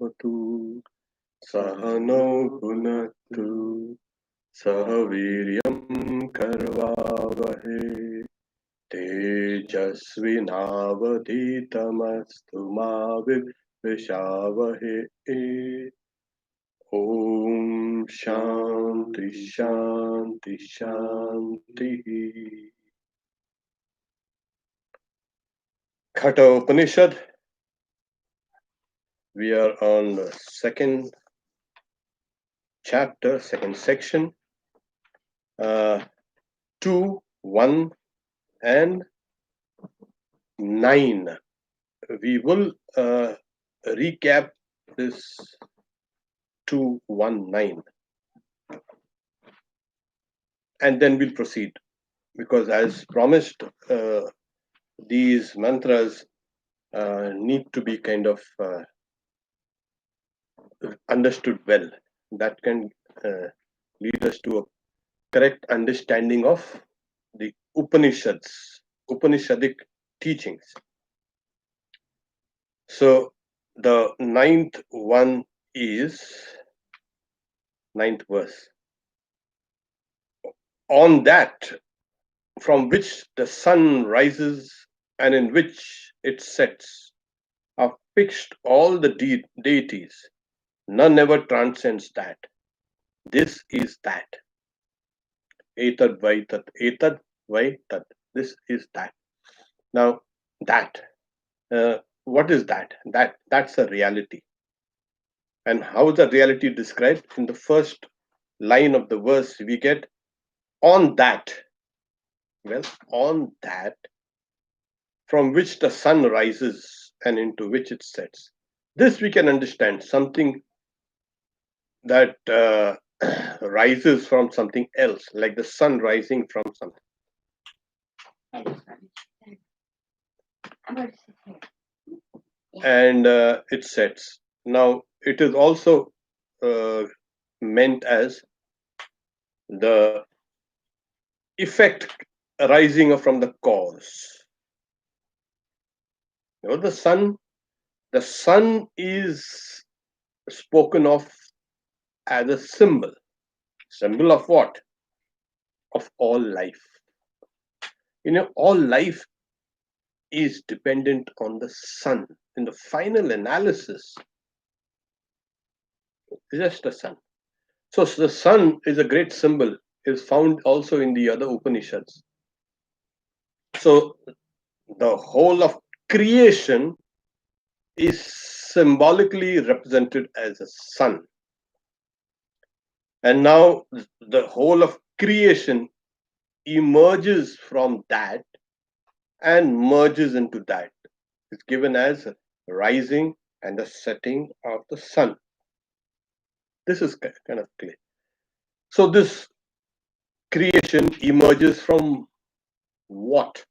Bhavatu Sahano Punatu Sahaviryam Karvavahe Tejasvinavaditamastu ma Vishavahe. Om Shanti Shanti Shanti. Kata Upanishad. We are on the second chapter, second section, 2, 1, and 9. We will recap this 2, 1, 9, and then we'll proceed, because as promised, these mantras need to be kind of understood well. That can lead us to a correct understanding of the Upanishadic teachings. So the ninth one is ninth verse. On that from which the sun rises and in which it sets are fixed all the deities. None ever transcends that. This is that. Etad vai tat. Etad vai tat. This is that. Now that. What is that? That's a reality. And how is the reality described? In the first line of the verse, we get on that. Well, on that from which the sun rises and into which it sets. This we can understand, something that rises from something else, like the sun rising from something. And it sets. Now, it is also meant as the effect arising from the cause. You know, the sun is spoken of as a symbol. Symbol of what? Of all life. You know, all life is dependent on the sun. In the final analysis, it's just the sun. So the sun is a great symbol, is found also in the other Upanishads. So the whole of creation is symbolically represented as a sun. And now the whole of creation emerges from that and merges into that. It's given as rising and the setting of the sun. This is kind of clear. So this creation emerges from what?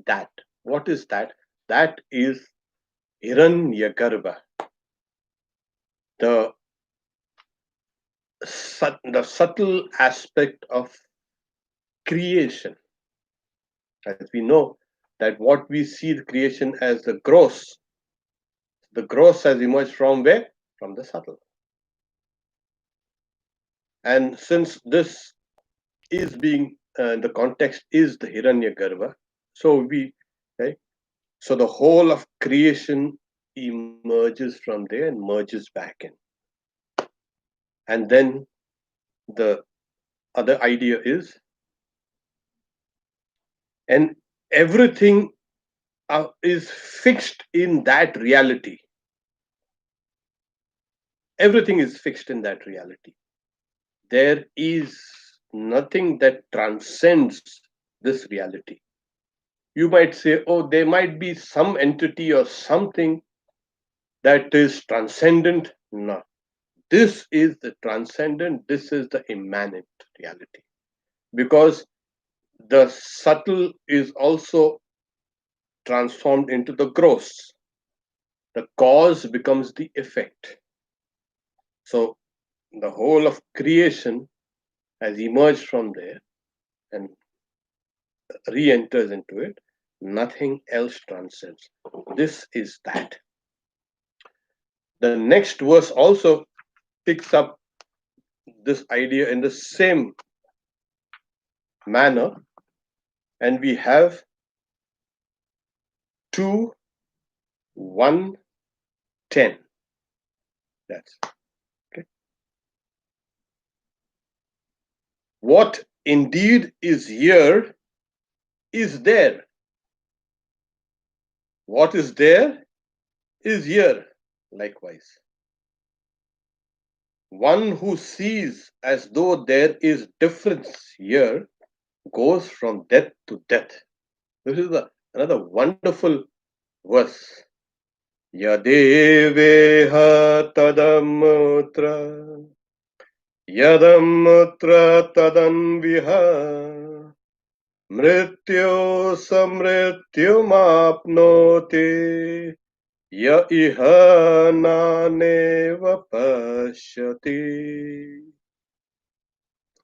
That. What is that? That is Hiranyagarbha. The subtle aspect of creation. As we know that what we see the creation as the gross has emerged from where? From the subtle. And since this is being the context is the Hiranyagarbha, so so the whole of creation emerges from there and merges back in. And then the other idea is, and everything is fixed in that reality. Everything is fixed in that reality. There is nothing that transcends this reality. You might say, oh, there might be some entity or something that is transcendent. No. This is the transcendent, this is the immanent reality. Because the subtle is also transformed into the gross. The cause becomes the effect. So the whole of creation has emerged from there and re-enters into it. Nothing else transcends. This is that. The next verse also picks up this idea in the same manner, and we have 2 1 10. That's okay. What indeed is here is there. What is there is here likewise. One who sees as though there is difference here goes from death to death. This is another wonderful verse. Yadeveha tadamutra yadamutra tadanviha mrityo samrityumapnoti ya iha naneva pashyati.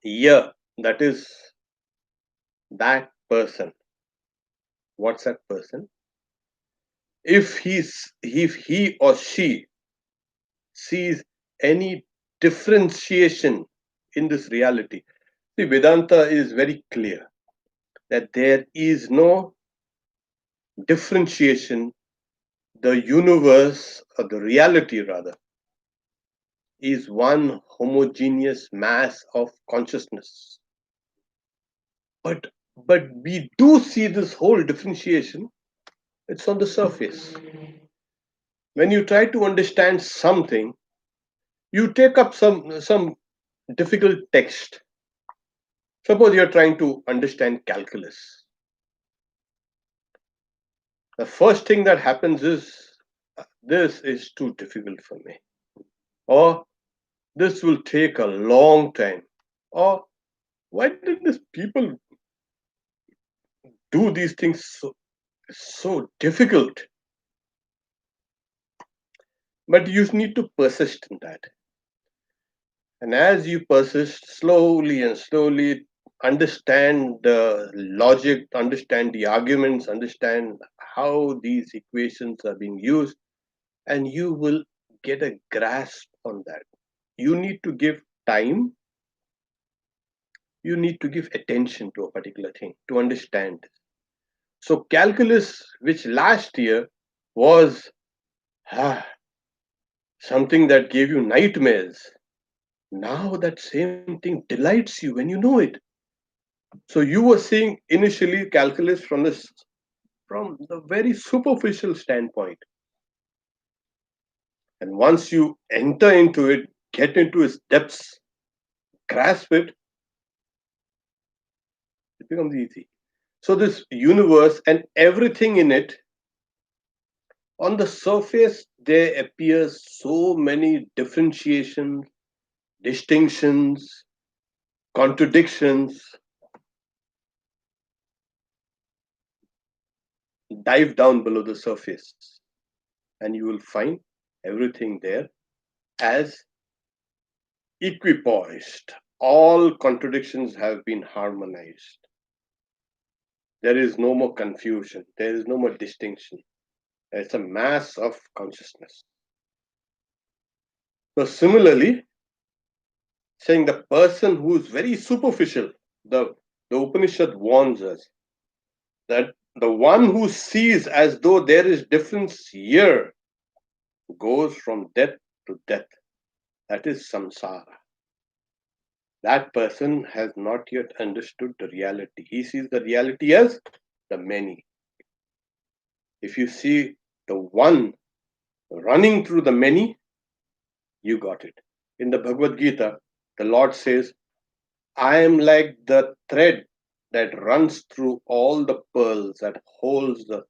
Ya, that is that person. What's that person? If he or she sees any differentiation in this reality, see, Vedanta is very clear that there is no differentiation. The universe, or the reality rather, is one homogeneous mass of consciousness. But we do see this whole differentiation. It's on the surface. When you try to understand something, you take up some difficult text. Suppose you're trying to understand calculus. The first thing that happens is this is too difficult for me, or this will take a long time, or why did these people do these things so difficult? But you need to persist in that. And as you persist slowly and slowly, understand the logic, understand the arguments, understand how these equations are being used, and you will get a grasp on that. You need to give time, you need to give attention to a particular thing to understand. So, calculus, which last year was something that gave you nightmares, now that same thing delights you when you know it. So you were seeing initially calculus from the very superficial standpoint, and once you enter into it, get into its depths, grasp it, it becomes easy. So this universe and everything in it, on the surface, there appears so many differentiations, distinctions, contradictions. Dive down below the surface, and you will find everything there as equipoised. All contradictions have been harmonized. There is no more confusion. There is no more distinction. It's a mass of consciousness. So, similarly, saying the person who is very superficial, the Upanishad warns us that the one who sees as though there is difference here goes from death to death. That is samsara. That person has not yet understood the reality. He sees the reality as the many. If you see the one running through the many, you got it. In the Bhagavad Gita, the Lord says, I am like the thread that runs through all the pearls, that holds the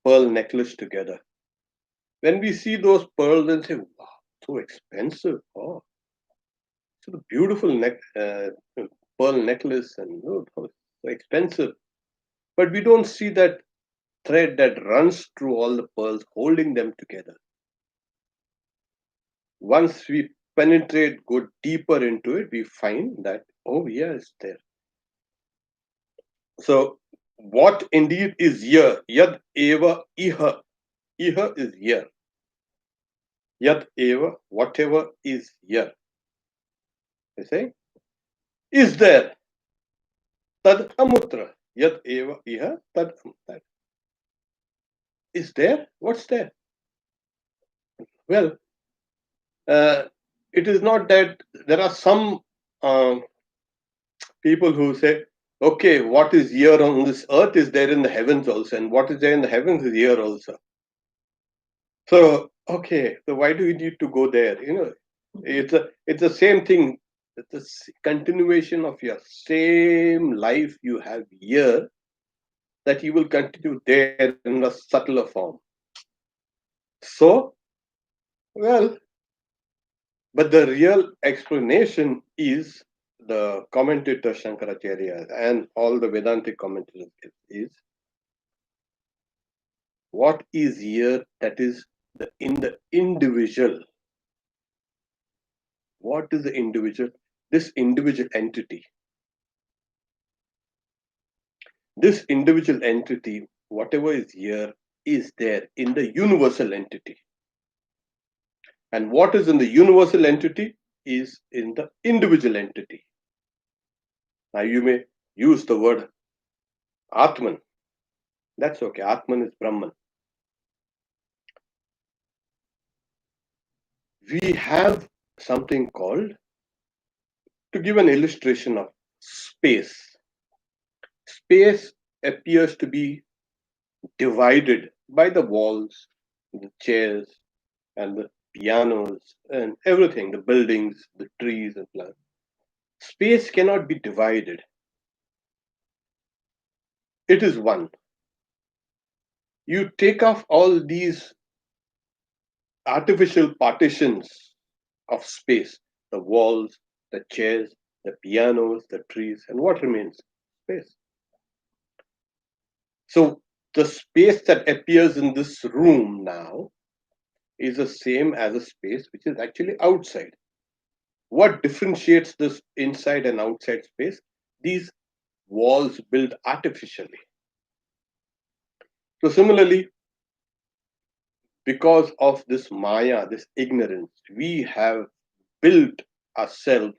pearl necklace together. When we see those pearls and say, wow, so expensive. Oh, so the beautiful pearl necklace, and oh, so expensive. But we don't see that thread that runs through all the pearls, holding them together. Once we penetrate, go deeper into it, we find that, oh, yeah, it's there. So, what indeed is here? Yad eva iha. Iha is here. Yat eva, whatever is here. You say, is there. Tad amutra. Yat eva iha tad amutra. Is there? What's there? Well, uh, it is not that there are some um, people who say, okay, what is here on this earth is there in the heavens also, and what is there in the heavens is here also. So, okay, so why do you need to go there? It's the same thing. It's a continuation of your same life you have here that you will continue there in a subtler form. So, well, but the real explanation is the commentator Shankaracharya and all the Vedantic commentators is what is here that is in the individual. What is the individual? This individual entity. This individual entity, whatever is here, is there in the universal entity. And what is in the universal entity is in the individual entity. Now you may use the word Atman. That's okay. Atman is Brahman. We have something called, to give an illustration of space. Space appears to be divided by the walls, the chairs, and the pianos, and everything, the buildings, the trees, and plants. Space cannot be divided, it is one. You take off all these artificial partitions of space, the walls, the chairs, the pianos, the trees, and what remains? Space. So the space that appears in this room now is the same as a space which is actually outside. What differentiates this inside and outside space? These walls built artificially. So similarly, because of this Maya, this ignorance, we have built ourselves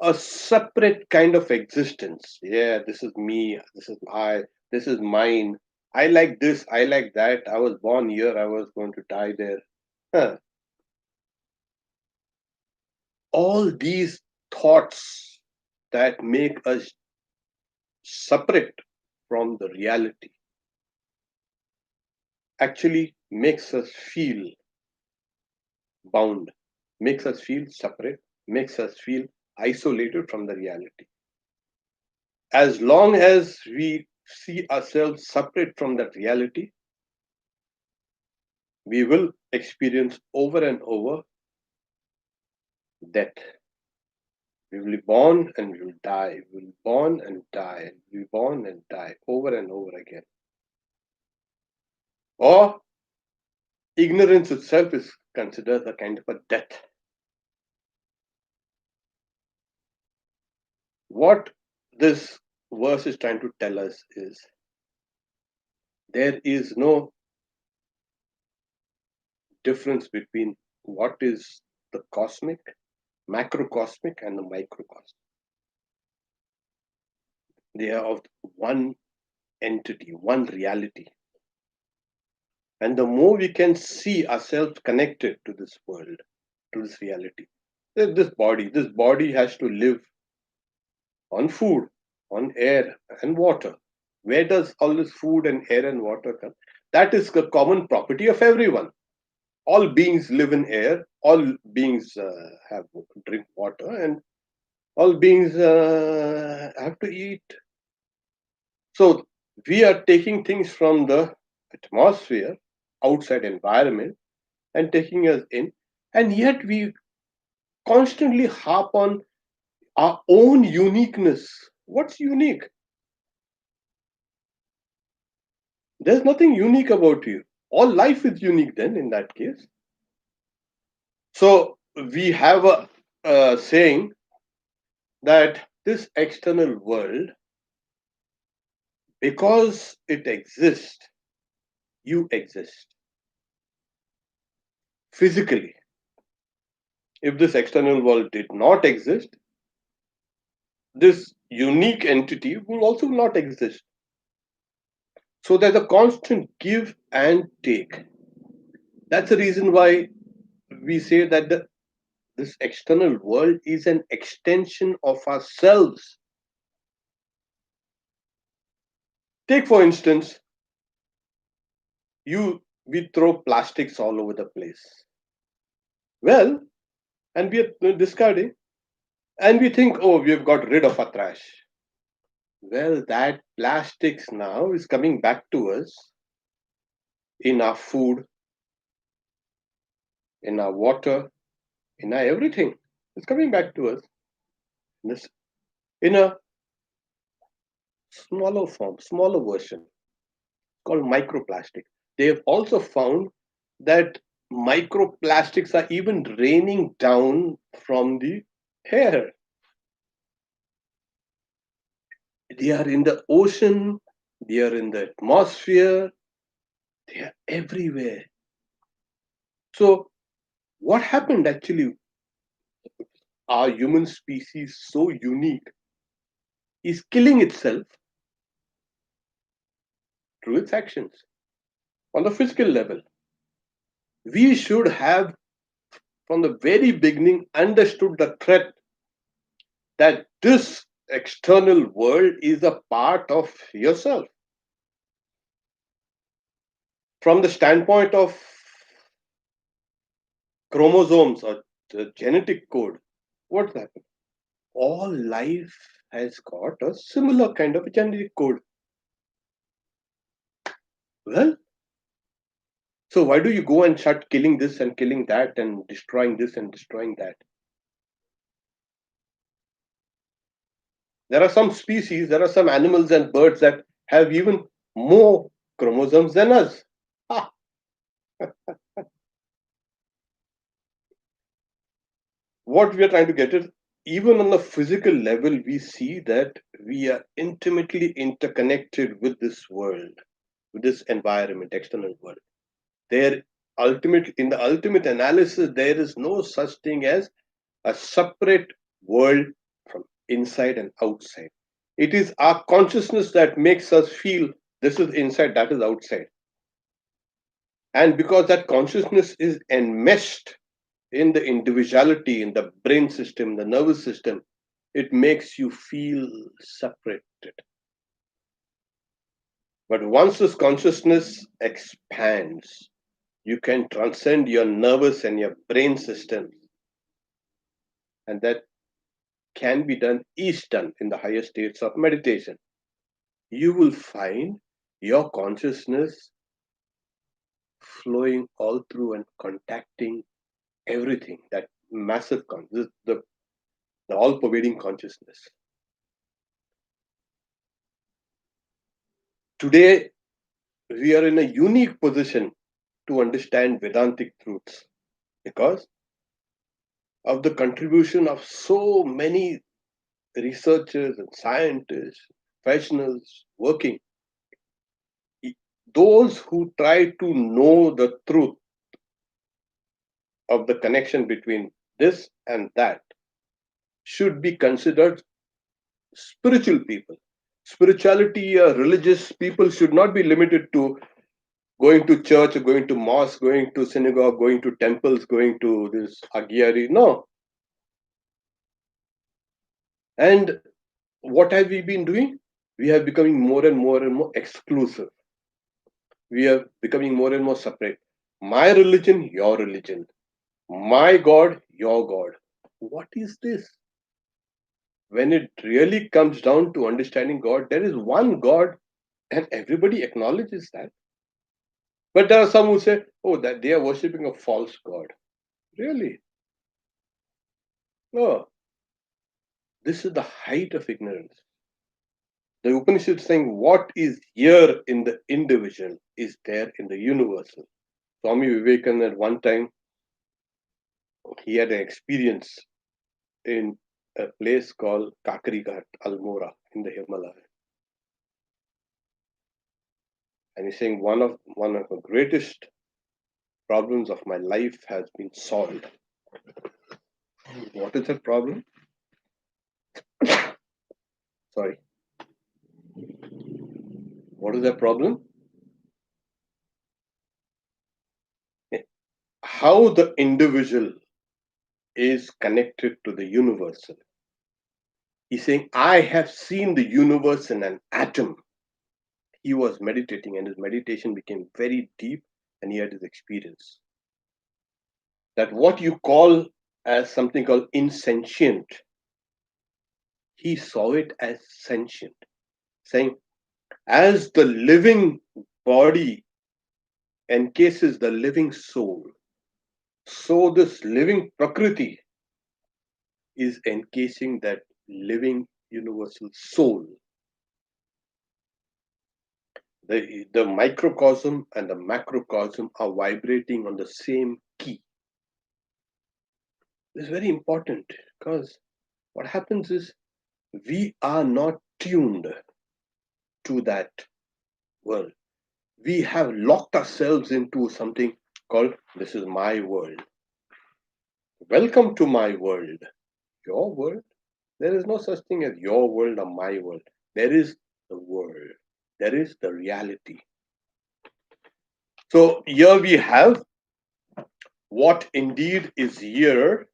a separate kind of existence. Yeah, this is me, this is I, this is mine. I like this, I like that. I was born here, I was going to die there. Huh. All these thoughts that make us separate from the reality actually makes us feel bound, makes us feel separate, makes us feel isolated from the reality. As long as we see ourselves separate from that reality, we will experience over and over death. We will be born and we will die. We will be born and die. We will be born and die over and over again. Or ignorance itself is considered a kind of a death. What this verse is trying to tell us is there is no difference between what is the cosmic, macrocosmic, and the microcosmic. They are of one entity, one reality. And the more we can see ourselves connected to this world, to this reality, this body has to live on food, on air, and water. Where does all this food and air and water come? That is the common property of everyone. All beings live in air, all beings have drink water, and all beings have to eat. So we are taking things from the atmosphere, outside environment, and taking us in, and yet we constantly harp on our own uniqueness. What's unique? There's nothing unique about you. All life is unique then in that case. So we have a saying that this external world, because it exists, you exist. physically. If this external world did not exist, this unique entity will also not exist. So there's a constant give and take. That's the reason why we say that this external world is an extension of ourselves. Take, for instance, we throw plastics all over the place. Well, and we are discarding, and we think, oh, we've got rid of our trash. Well, that plastics now is coming back to us in our food, in our water, in our everything. It's coming back to us this in a smaller form, smaller version called microplastic. They have also found that microplastics are even raining down from the air. They are in the ocean, they are in the atmosphere, they are everywhere. So, what happened actually? Our human species, so unique, is killing itself through its actions on the physical level. We should have, from the very beginning, understood the threat that this external world is a part of yourself. From the standpoint of chromosomes or the genetic code, what's happened? All life has got a similar kind of genetic code. Well, so why do you go and start killing this and killing that and destroying this and destroying that? There are some species, there are some animals and birds that have even more chromosomes than us. Ah, what we are trying to get is, even on the physical level, we see that we are intimately interconnected with this world, with this environment, external world. There, in the ultimate analysis, there is no such thing as a separate world from inside and outside. It is our consciousness that makes us feel this is inside, that is outside. And because that consciousness is enmeshed in the individuality, in the brain system, the nervous system, it makes you feel separated. But once this consciousness expands, you can transcend your nervous and your brain system. And that can be done, is done in the higher states of meditation. You will find your consciousness flowing all through and contacting everything, that massive consciousness, the all pervading consciousness. Today, we are in a unique position to understand Vedantic truths because of the contribution of so many researchers and scientists, professionals working. Those who try to know the truth of the connection between this and that should be considered spiritual people. Spirituality, religious people should not be limited to going to church, going to mosque, going to synagogue, going to temples, going to this Agyari. No. And what have we been doing? We are becoming more and more and more exclusive. We are becoming more and more separate. My religion, your religion. My God, your God. What is this? When it really comes down to understanding God, there is one God and everybody acknowledges that. But there are some who say, oh, that they are worshipping a false God. Really? No. This is the height of ignorance. The Upanishad is saying what is here in the individual is there in the universal. Swami Vivekananda at one time, he had an experience in a place called Kakari Ghat, Almora in the Himalaya. And he's saying one of the greatest problems of my life has been solved. What is that problem? Sorry. What is that problem? How the individual is connected to the universal. He's saying, I have seen the universe in an atom. He was meditating, and his meditation became very deep, and he had his experience. That what you call as something called insentient, he saw it as sentient, saying, as the living body encases the living soul, so this living Prakriti is encasing that living universal soul. The microcosm and the macrocosm are vibrating on the same key. This is very important because what happens is we are not tuned to that world. We have locked ourselves into something called this is my world. Welcome to my world. Your world? There is no such thing as your world or my world. There is the world. There is the reality. So here we have what indeed is here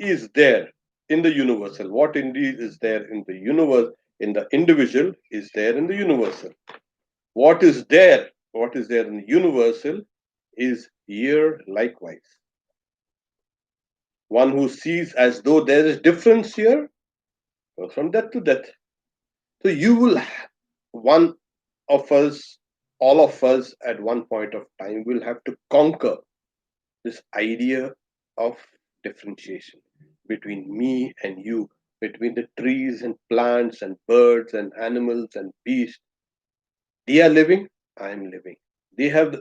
is there in the universal. What indeed is there in the universe, in the individual, is there in the universal. What is there in the universal is here likewise. One who sees as though there is difference here goes from death to death. So you will, one of us, all of us at one point of time will have to conquer this idea of differentiation between me and you, between the trees and plants and birds and animals and beasts. They are living, I am living. They have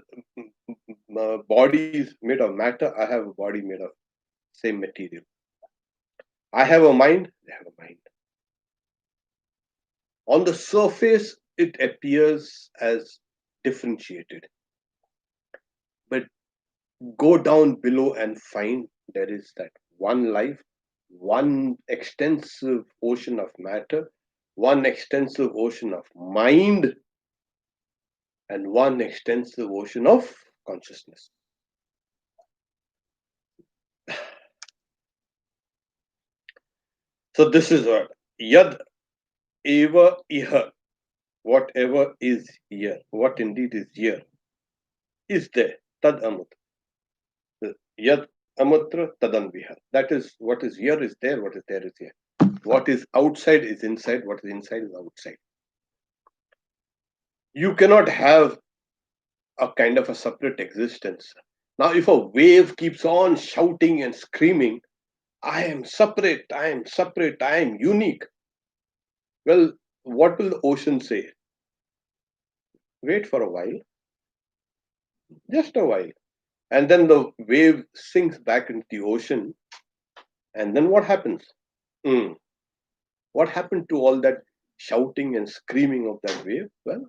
bodies made of matter, I have a body made of same material. I have a mind, they have a mind. On the surface, it appears as differentiated. But go down below and find there is that one life, one extensive ocean of matter, one extensive ocean of mind, and one extensive ocean of consciousness. So this is what yad eva iha, whatever is here, what indeed is here, is there. Tad amut. Yad amatra tadanviha. That is what is here is there, what is there is here. What is outside is inside, what is inside is outside. You cannot have a kind of a separate existence. Now, if a wave keeps on shouting and screaming, I am separate, I am separate, I am unique. Well, what will the ocean say? Wait for a while, just a while. And then the wave sinks back into the ocean. And then what happens? Mm. What happened to all that shouting and screaming of that wave? Well,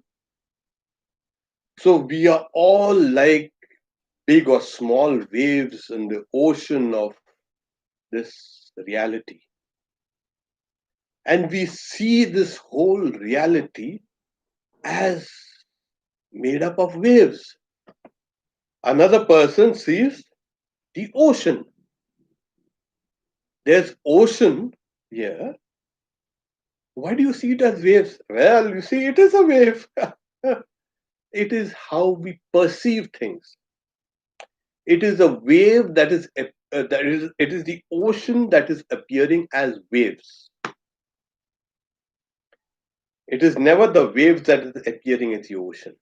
so we are all like big or small waves in the ocean of this reality. And we see this whole reality as made up of waves. Another person sees the ocean. There's ocean here. Why do you see it as waves? Well, you see, it is a wave. It is how we perceive things. It is a wave that is it is the ocean that is appearing as waves. It is never the waves that is appearing as the ocean.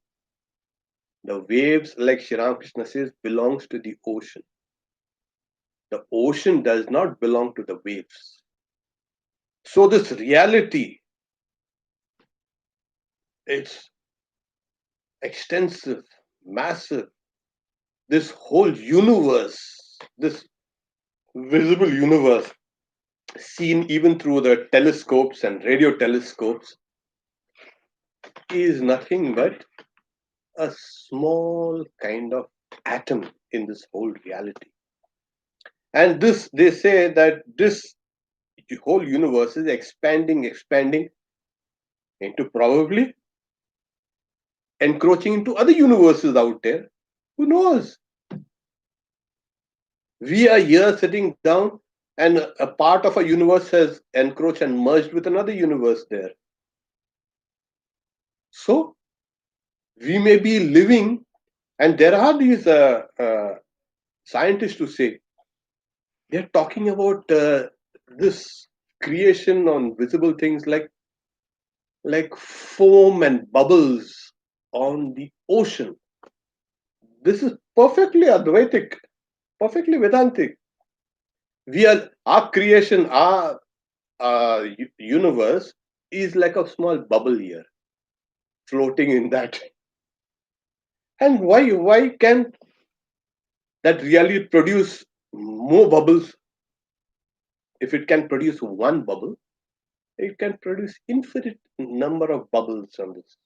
The waves, like Shri Ramakrishna says, belongs to the ocean. The ocean does not belong to the waves. So this reality, it's extensive, massive. This whole universe, this visible universe, seen even through the telescopes and radio telescopes, is nothing but a small kind of atom in this whole reality. And this, they say that this whole universe is expanding into probably encroaching into other universes out there. Who knows? We are here sitting down, and a part of a universe has encroached and merged with another universe there. So we may be living, and there are these scientists who say they're talking about this creation on visible things like foam and bubbles on the ocean. This is perfectly Advaitic, perfectly Vedantic. We are our creation, our universe is like a small bubble here, floating in that. And why can that really produce more bubbles? If it can produce one bubble, it can produce infinite number of bubbles on this.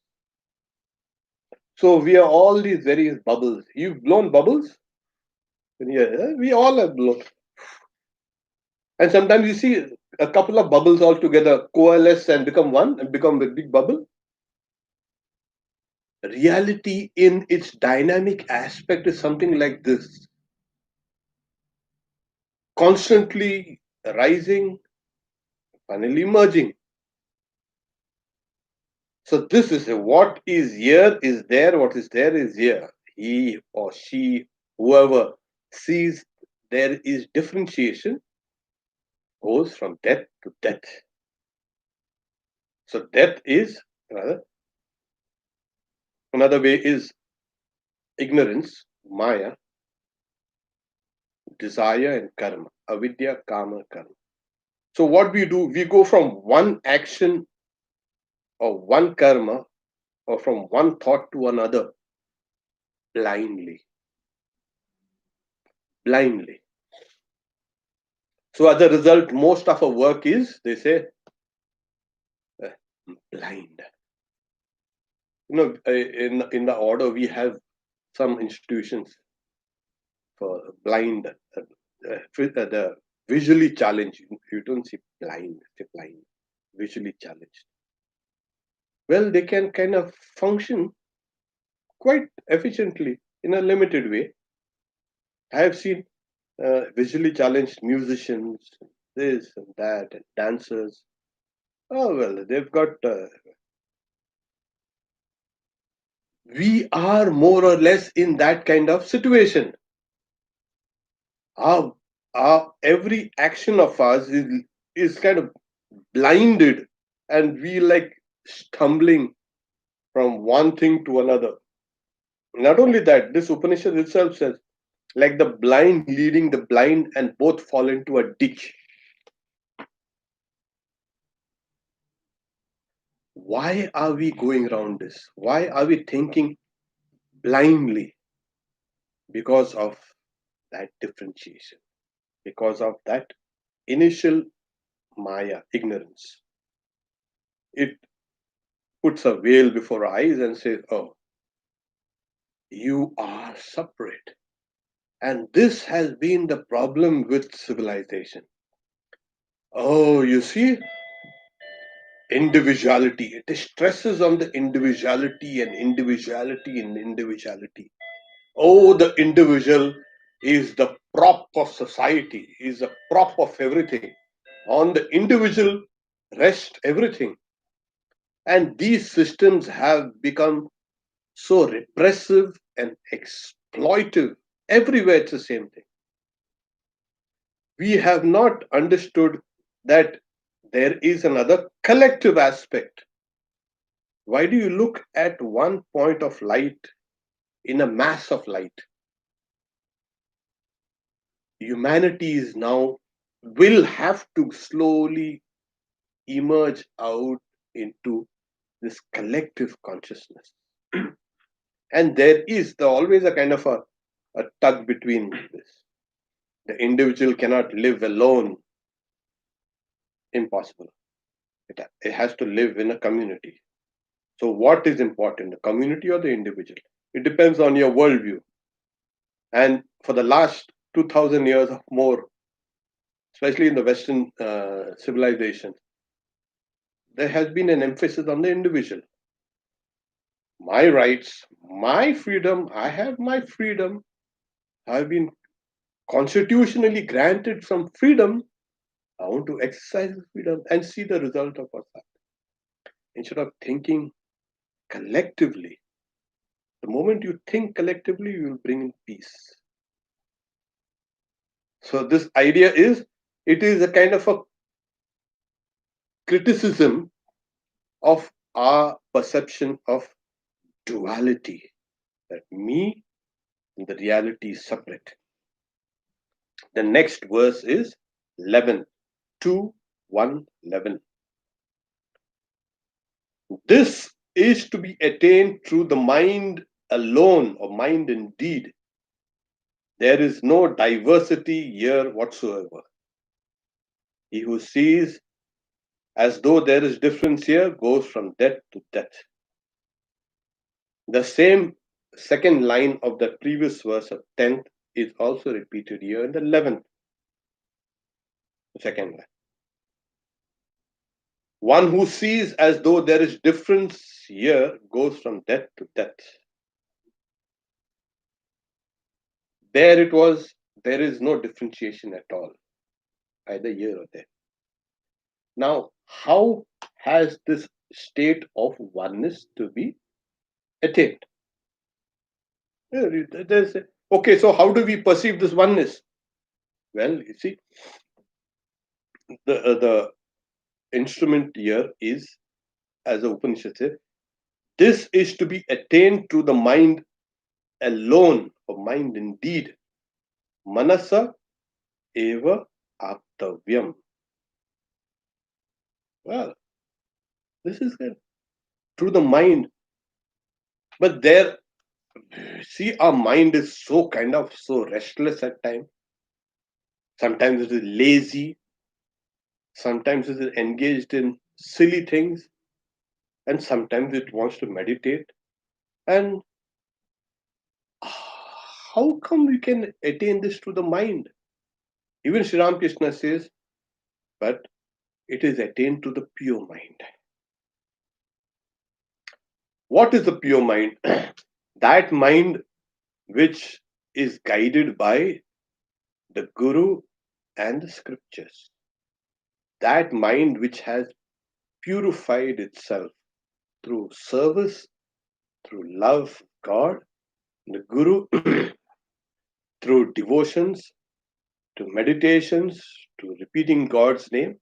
So we are all these various bubbles. You've blown bubbles? Yeah, we all have blown. And sometimes you see a couple of bubbles all together coalesce and become one and become a big bubble. Reality in its dynamic aspect is something like this, constantly rising, finally merging. So this is what is here is there, what is there is here. He or she, whoever sees there is differentiation, goes from death to death. So death is another way is ignorance, maya, desire and karma, avidya, kama, karma. So what we do, we go from one action or one karma or from one thought to another blindly. Blindly. So as a result, most of our work is, they say, uh, blind. In the order we have some institutions for blind, the visually challenged. You don't see blind, say blind, visually challenged. Well, they can kind of function quite efficiently in a limited way. I have seen visually challenged musicians, this and that, and dancers. Oh well, they've got. We are more or less in that kind of situation. Our, our every action of ours is kind of blinded, and we like stumbling from one thing to another. Not only that, this Upanishad itself says, like the blind leading the blind, and both fall into a ditch. Why are we going around this? Why are we thinking blindly? Because of that differentiation, because of that initial maya, ignorance. It puts a veil before our eyes and says, oh, you are separate. And this has been the problem with civilization. Oh, you see, individuality. It stresses on the individuality and individuality and individuality. Oh, the individual is the prop of society, is the prop of everything. On the individual rests everything. And these systems have become so repressive and exploitive. Everywhere it's the same thing. We have not understood that there is another collective aspect. Why do you look at one point of light in a mass of light? Humanity is now will have to slowly emerge out into this collective consciousness. And there is always a kind of a tug between this. The individual cannot live alone. Impossible. It has to live in a community. So what is important, the community or the individual? It depends on your worldview. And for the last 2000 years or more, especially in the Western civilization, there has been an emphasis on the individual. My rights, my freedom, I have my freedom. I've been constitutionally granted some freedom. I want to exercise the freedom and see the result of that. Instead of thinking collectively, the moment you think collectively, you will bring in peace. So, this idea is it is a kind of a criticism of our perception of duality, that me and the reality is separate. The next verse is 11, 2, 1, 11. This is to be attained through the mind alone, or mind indeed. There is no diversity here whatsoever. He who sees as though there is difference here goes from death to death. The same second line of the previous verse of 10th is also repeated here in the 11th, second line. One who sees as though there is difference here goes from death to death. There it was, there is no differentiation at all, either here or there. Now, how has this state of oneness to be attained? Okay, so how do we perceive this oneness? Well, you see, the instrument here is, as the Upanishad says, this is to be attained through the mind alone, or mind indeed. Manasa eva aptavyam. Well, this is good. Through the mind. But there, see, our mind is so kind of so restless at times. Sometimes it is lazy. Sometimes it is engaged in silly things. And sometimes it wants to meditate. And how come we can attain this through the mind? Even Sri Ramakrishna says, but it is attained to the pure mind. What is the pure mind? That mind which is guided by the Guru and the scriptures. That mind which has purified itself through service, through love of God, the Guru, through devotions, to meditations, to repeating God's name.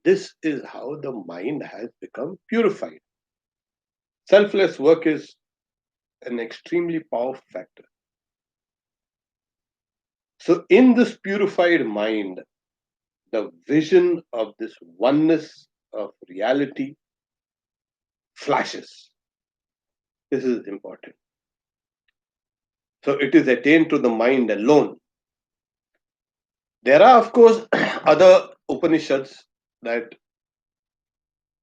This is how the mind has become purified. Selfless work is an extremely powerful factor. So, in this purified mind, the vision of this oneness of reality flashes. This is important. So, it is attained to the mind alone. There are, of course, other Upanishads that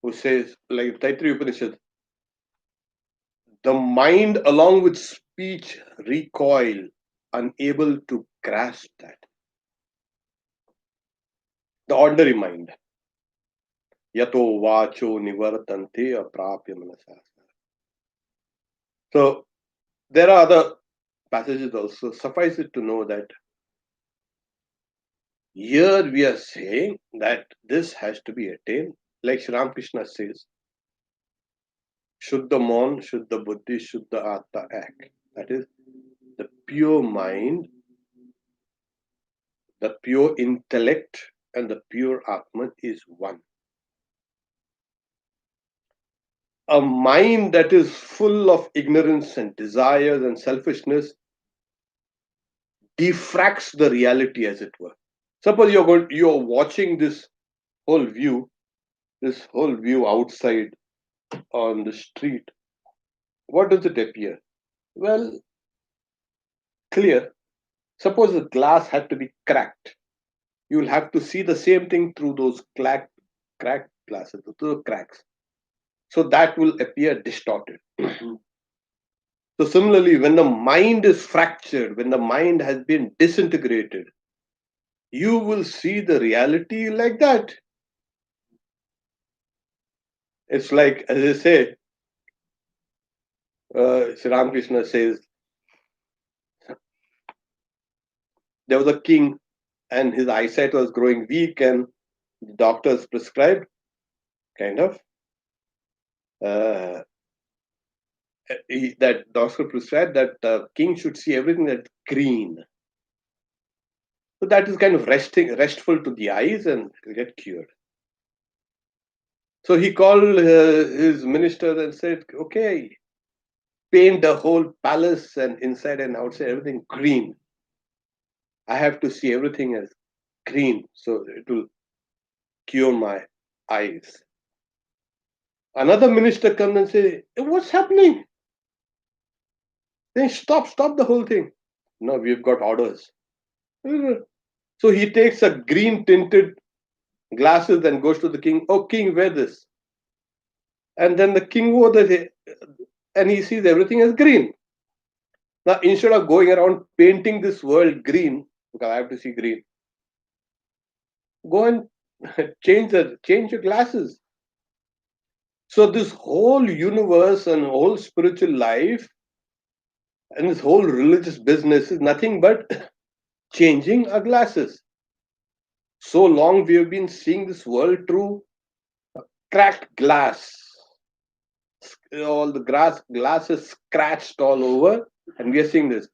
who says, like Taittiriya Upanishad, the mind along with speech recoil, unable to grasp that. The ordinary mind. Yato vacho nivartante aprapya manasa. So there are other passages also. Suffice it to know that here we are saying that this has to be attained, like Sri Ramakrishna says, Shuddha Mon, Shuddha Buddhi, Shuddha Atma Ek. That is, the pure mind, the pure intellect, and the pure Atman is one. A mind that is full of ignorance and desires and selfishness diffracts the reality, as it were. Suppose you're watching this whole view outside on the street. What does it appear? Well, clear. Suppose the glass had to be cracked. You will have to see the same thing through those cracked glasses, through the cracks. So that will appear distorted. So, similarly, when the mind is fractured, when the mind has been disintegrated, you will see the reality like that. It's like, as I say, Sri Ramakrishna says, there was a king and his eyesight was growing weak, and the doctors prescribed kind of uh, that doctor prescribed that king should see everything that's green. So that is kind of restful to the eyes and get cured. So he called his minister and said, okay, paint the whole palace and inside and outside, everything green. I have to see everything as green, so it will cure my eyes. Another minister comes and say, what's happening? Then stop the whole thing. No, we've got orders. So he takes a green tinted glasses and goes to the king. Oh, king, wear this. And then the king wore the, and he sees everything as green. Now, instead of going around painting this world green, because I have to see green, go and change your glasses. So this whole universe and whole spiritual life and this whole religious business is nothing but changing our glasses. So long we have been seeing this world through cracked glass. All the glass is scratched all over, and we are seeing this.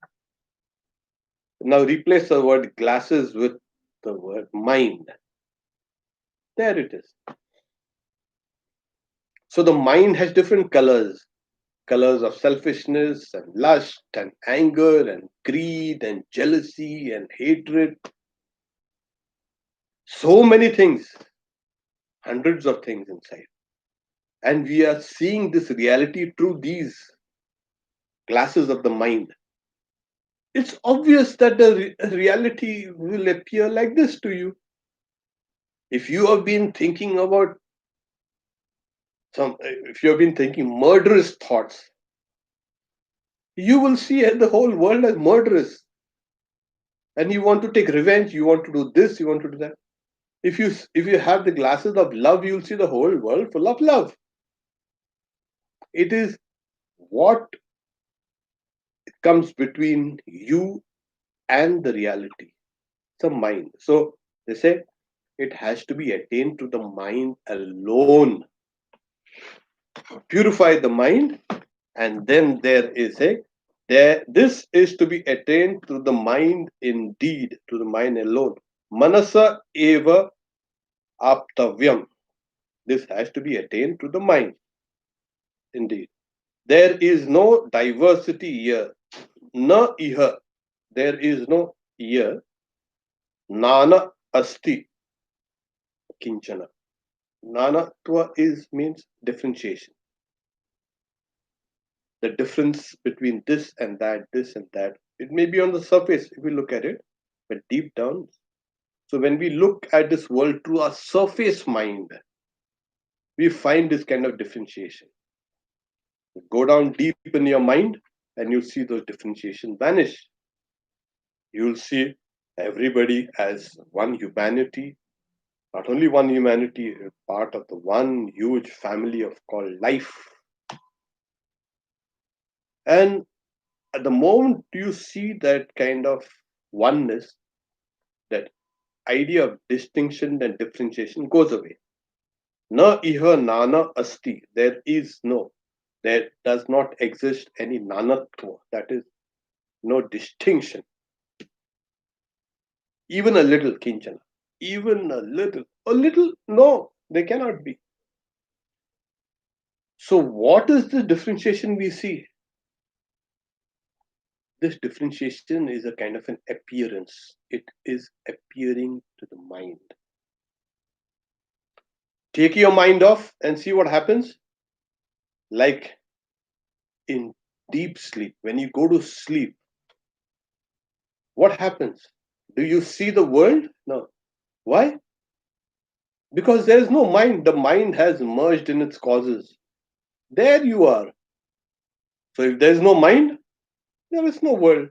Now replace the word glasses with the word mind. There it is. So the mind has different colors of selfishness and lust and anger and greed and jealousy and hatred. So many things, hundreds of things inside. And we are seeing this reality through these glasses of the mind. It's obvious that the reality will appear like this to you. If you have been thinking about if you have been thinking murderous thoughts, you will see the whole world as murderous. And you want to take revenge, you want to do this, you want to do that. If you have the glasses of love, you'll see the whole world full of love. It is what comes between you and the reality, the mind. So they say it has to be attained to the mind alone. Purify the mind, and then there is a there. This is to be attained to the mind indeed, to the mind alone. Manasa eva aptavyam. This has to be attained to the mind indeed. There is no diversity here. Na iha. There is no here. Nana asti kinchana. Nanatva is means differentiation. The difference between this and that. It may be on the surface if we look at it, but deep down. So when we look at this world through our surface mind, we find this kind of differentiation. Go down deep in your mind and you'll see those differentiation vanish. You'll see everybody as one humanity, not only one humanity, part of the one huge family of called life. And at the moment you see that kind of oneness, that idea of distinction and differentiation goes away. Na iha nana asti. There does not exist any nanatva. That is, no distinction. Even a little kinchana. Even a little, no, they cannot be. So, what is the differentiation we see? This differentiation is a kind of an appearance. It is appearing to the mind. Take your mind off and see what happens. Like in deep sleep, when you go to sleep, what happens? Do you see the world? No. Why? Because there is no mind. The mind has merged in its causes. There you are. So if there is no mind, there is no world.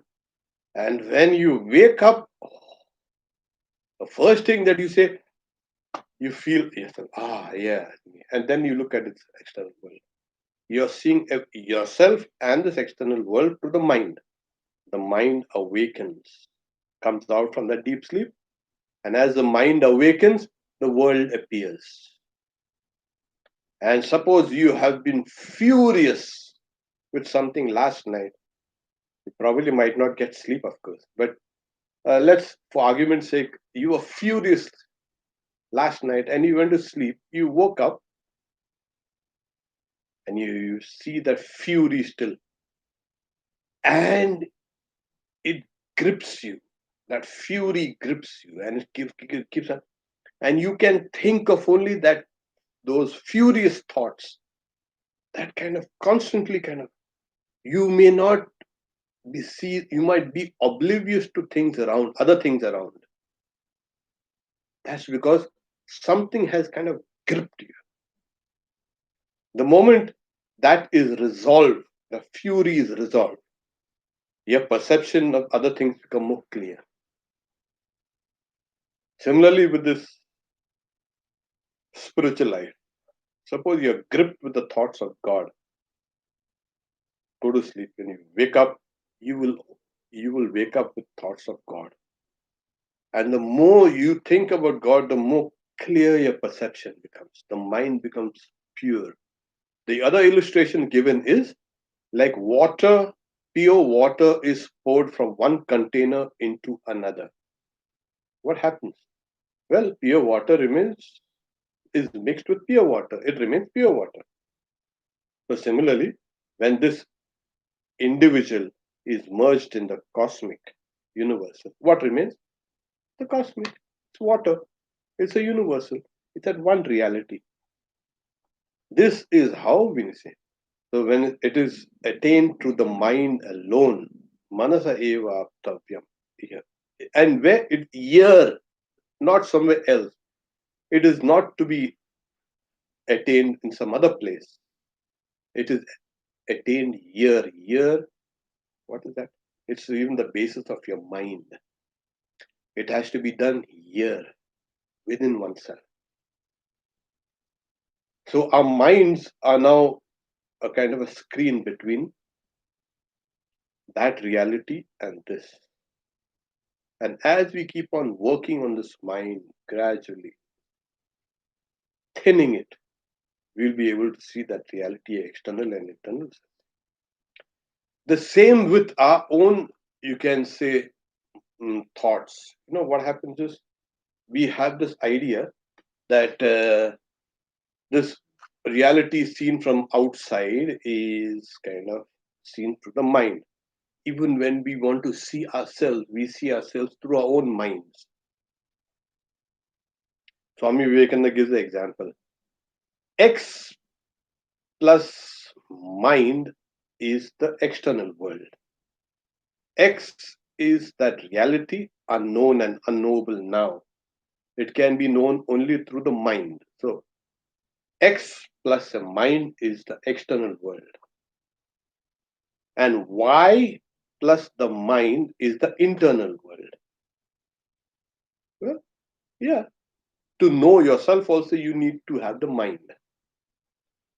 And when you wake up, the first thing that you say, you feel yourself, yeah. And then you look at its external world. You're seeing yourself and this external world through the mind. The mind awakens, comes out from that deep sleep. And as the mind awakens, the world appears. And suppose you have been furious with something last night. You probably might not get sleep, of course. But let's, for argument's sake, you were furious last night and you went to sleep. You woke up and you see that fury still. And it grips you. That fury grips you and it keeps on. And you can think of only that, those furious thoughts, that kind of constantly kind of, you may not you might be oblivious to things around, other things around. That's because something has kind of gripped you. The moment that is resolved, the fury is resolved, your perception of other things become more clear. Similarly, with this spiritual life, suppose you're gripped with the thoughts of God, go to sleep. When you wake up, you will wake up with thoughts of God. And the more you think about God, the more clear your perception becomes. The mind becomes pure. The other illustration given is like water, pure water is poured from one container into another. What happens? Well, pure water is mixed with pure water. It remains pure water. So similarly, when this individual is merged in the cosmic universal, what remains? The cosmic. It's water. It's a universal. It's at one reality. This is how we say. So when it is attained through the mind alone, manasa eva aptavyam, here, and where it here, not somewhere else. It is not to be attained in some other place. It is attained here. Here, what is that? It's even the basis of your mind. It has to be done here, within oneself. So our minds are now a kind of a screen between that reality and this. And as we keep on working on this mind gradually, thinning it, we'll be able to see that reality, external and internal. The same with our own, you can say, thoughts. What happens is we have this idea that this reality seen from outside is kind of seen through the mind. Even when we want to see ourselves, we see ourselves through our own minds. Swami Vivekananda gives the example. X plus mind is the external world. X is that reality, unknown and unknowable now. It can be known only through the mind. So X plus a mind is the external world. And Y plus the mind is the internal world. Well, yeah. To know yourself also, you need to have the mind.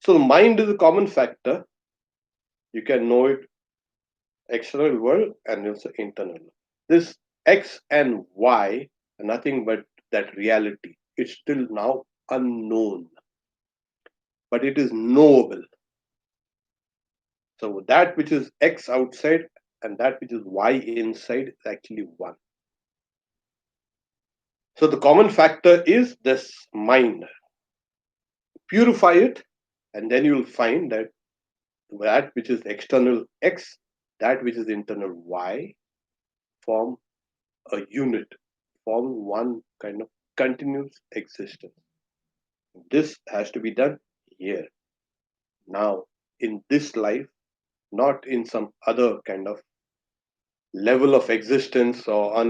So the mind is a common factor. You can know it external world and also internal. This X and Y are nothing but that reality. It's still now unknown, but it is knowable. So that which is X outside and that which is Y inside is actually one. So the common factor is this mind. Purify it, and then you will find that that which is external X, that which is internal Y, form a unit, form one kind of continuous existence. This has to be done here, now, in this life, not in some other kind of level of existence or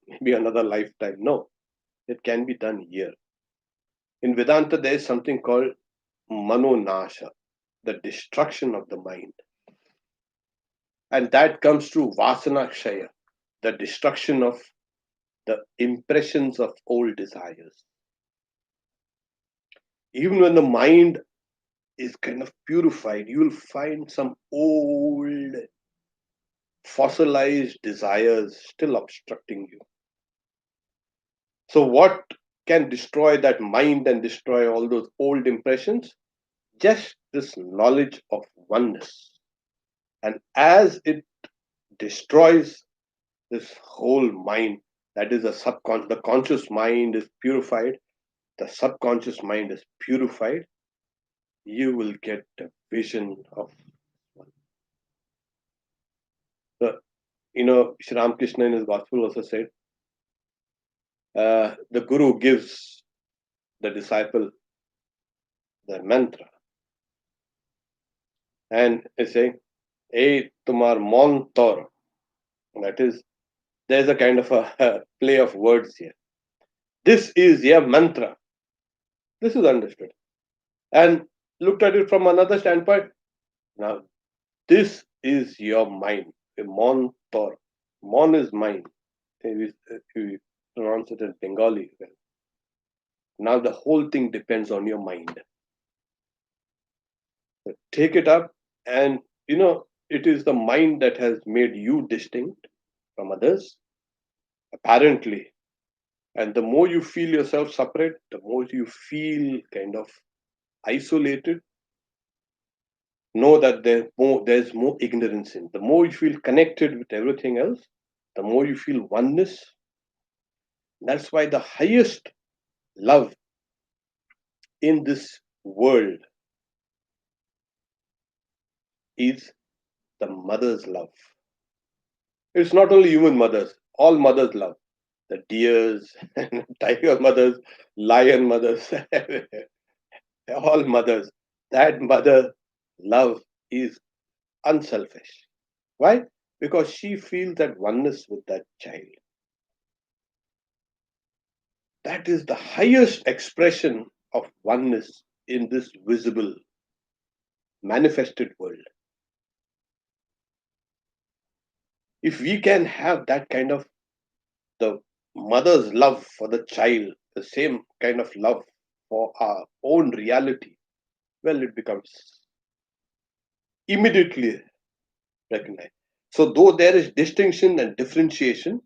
maybe another lifetime. No, it can be done here. In Vedanta, there is something called Manonasha. the destruction of the mind. And that comes to Vasana Kshaya, the destruction of the impressions of old desires. Even when the mind is kind of purified, you will find some old fossilized desires still obstructing you. So, what can destroy that mind and destroy all those old impressions? Just this knowledge of oneness. And as it destroys this whole mind, that is the conscious mind is purified, the subconscious mind is purified, you will get a vision of one. So, Sri Ramakrishna in his gospel also said, the guru gives the disciple the mantra and is saying, "Hey, tumar mon tor." That is, there's a kind of a play of words here. This is your mantra. This is understood. And looked at it from another standpoint. Now, this is your mind. A mon tor. Mon is mind. If you pronounce it in Bengali. Well, now the whole thing depends on your mind. So take it up, and it is the mind that has made you distinct from others, apparently. And the more you feel yourself separate, the more you feel kind of isolated. Know that there's more ignorance in. The more you feel connected with everything else, the more you feel oneness. That's why the highest love in this world is the mother's love. It's not only human mothers, all mothers love. The deers, tiger mothers, lion mothers, all mothers. That mother love is unselfish. Why? Because she feels that oneness with that child. That is the highest expression of oneness in this visible, manifested world. If we can have that kind of the mother's love for the child, the same kind of love for our own reality, well, it becomes immediately recognized. So, though there is distinction and differentiation,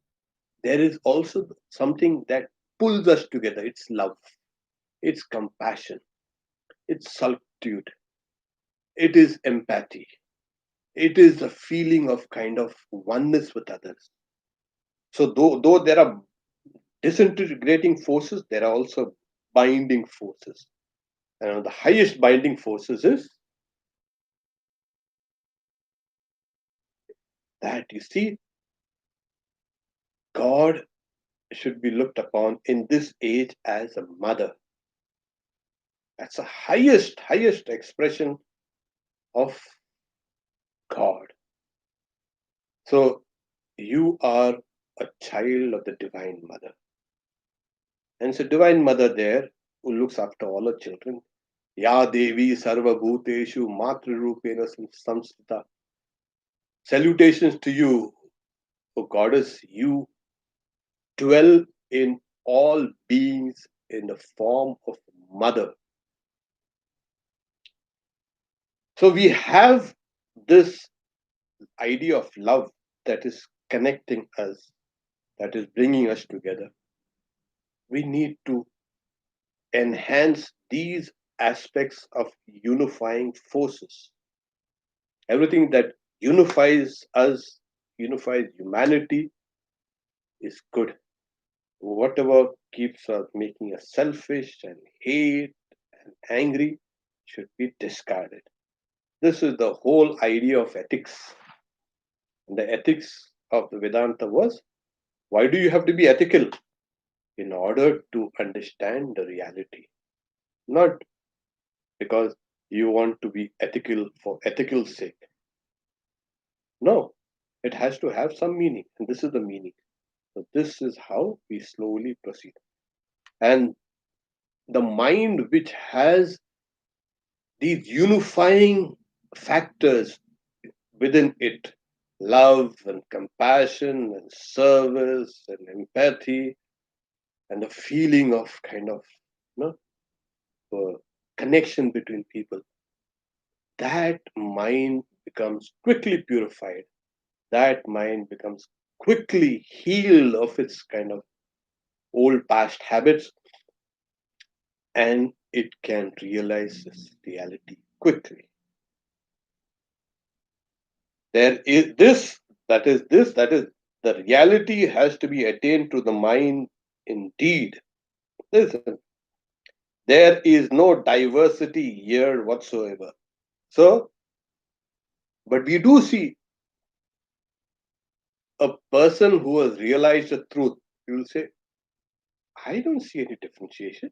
there is also something that pulls us together. It's love, it's compassion, it's solitude, it is empathy, it is a feeling of kind of oneness with others. So, though there are disintegrating forces, there are also binding forces. And the highest binding forces is that you see, God should be looked upon in this age as a mother. That's the highest expression of God. So you are a child of the Divine Mother. And so Divine Mother there who looks after all her children. Ya Devi Sarva Bhuteshu Matri Rupena Samsita. Salutations to you, O Goddess. You dwell in all beings in the form of Mother. So we have this idea of love that is connecting us, that is bringing us together. We need to enhance these aspects of unifying forces. Everything that unifies us, unifies humanity, is good. Whatever keeps us making us selfish and hate and angry should be discarded. This is the whole idea of ethics. And the ethics of the Vedanta was, why do you have to be ethical? In order to understand the reality, not because you want to be ethical for ethical sake. No, it has to have some meaning, and this is the meaning. So this is how we slowly proceed. And the mind which has these unifying factors within it, love and compassion and service and empathy and the feeling of kind of, you know, connection between people, that mind becomes quickly purified. That mind becomes quickly healed of its kind of old past habits, and it can realize this reality quickly. There is this, that is, the reality has to be attained to the mind indeed. Listen, there is no diversity here whatsoever. So, but we do see a person who has realized the truth. You will say, I don't see any differentiation.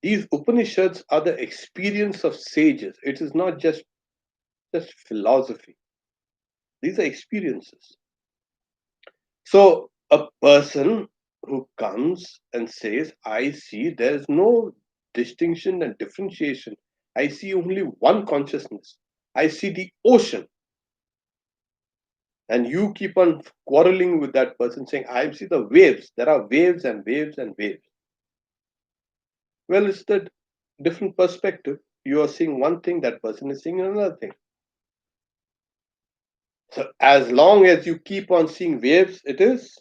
These Upanishads are the experience of sages. It is not just philosophy. These are experiences. So a person who comes and says, I see there's no distinction and differentiation. I see only one consciousness. I see the ocean. And you keep on quarreling with that person saying, I see the waves. There are waves and waves and waves. Well, it's the different perspective. You are seeing one thing, that person is seeing another thing. So as long as you keep on seeing waves, it is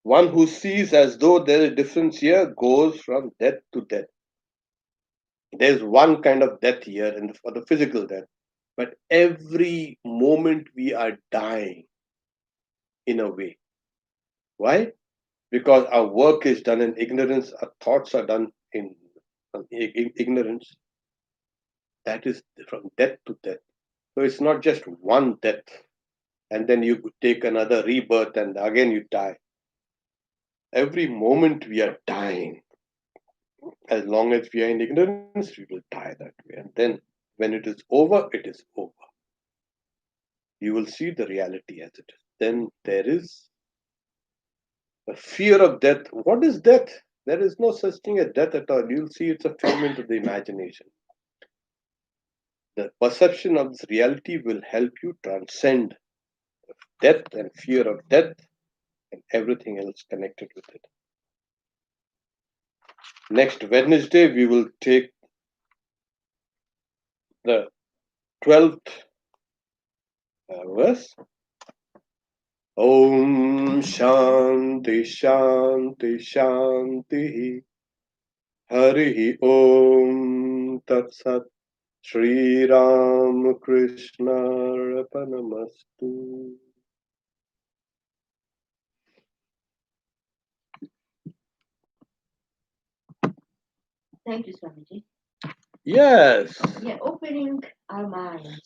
one who sees as though there is difference here goes from death to death. There's one kind of death here for the physical death, but every moment we are dying in a way. Why? Because our work is done in ignorance, our thoughts are done in ignorance. That is from death to death. So it's not just one death, and then you take another rebirth, and again you die. Every moment we are dying. As long as we are in ignorance, we will die that way. And then when it is over, it is over. You will see the reality as it is. Then there is a fear of death. What is death? There is no such thing as death at all. You'll see it's a figment of the imagination. The perception of this reality will help you transcend death and fear of death and everything else connected with it. Next Wednesday, we will take the 12th verse. Om Shanti Shanti Shanti Hari Om Tat Sat Shri Ram Krishna Arpanamastu. Thank you, Swamiji. Yes. Yeah, opening our minds